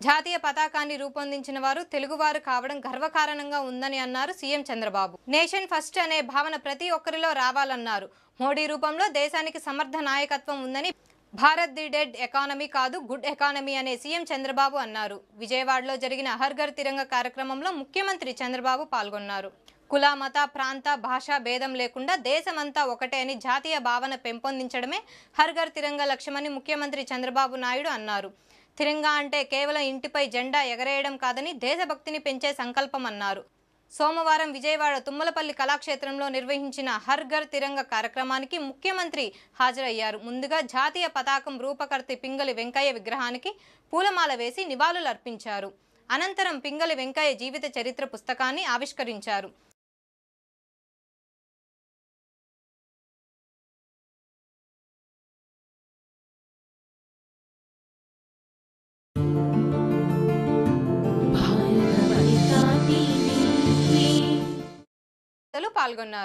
జాతీయ పతాకాన్ని రూపొందించిన వారు తెలుగువారు కావడం గర్వకారణంగా ఉందని అన్నారు సీఎం చంద్రబాబు. నేషన్ ఫస్ట్ అనే భావన ప్రతి ఒక్కరిలో రావాలన్నారు. మోడీ రూపంలో దేశానికి సమర్థ నాయకత్వం ఉందని, భారత్ ది డెడ్ ఎకానమీ కాదు గుడ్ ఎకానమీ అనే సీఎం చంద్రబాబు అన్నారు. విజయవాడలో జరిగిన హర్ ఘర్ తిరంగా కార్యక్రమంలో ముఖ్యమంత్రి చంద్రబాబు పాల్గొన్నారు. కుల, మత, ప్రాంత, భాష భేదం లేకుండా దేశమంతా ఒకటే అని జాతీయ భావన పెంపొందించడమే హర్ ఘర్ తిరంగా లక్ష్యమని ముఖ్యమంత్రి చంద్రబాబు నాయుడు అన్నారు. తిరంగా అంటే కేవలం ఇంటిపై జెండా ఎగరేయడం కాదని దేశభక్తిని పెంచే సంకల్పం అన్నారు. సోమవారం విజయవాడ తుమ్మలపల్లి కళాక్షేత్రంలో నిర్వహించిన హర్ ఘర్ తిరంగా కార్యక్రమానికి ముఖ్యమంత్రి హాజరయ్యారు. ముందుగా జాతీయ పతాకం రూపకర్త పింగళి వెంకయ్య విగ్రహానికి పూలమాల వేసి నివాళులర్పించారు. అనంతరం పింగళి వెంకయ్య జీవిత చరిత్ర పుస్తకాన్ని ఆవిష్కరించారు. పాల్గొన్నారు.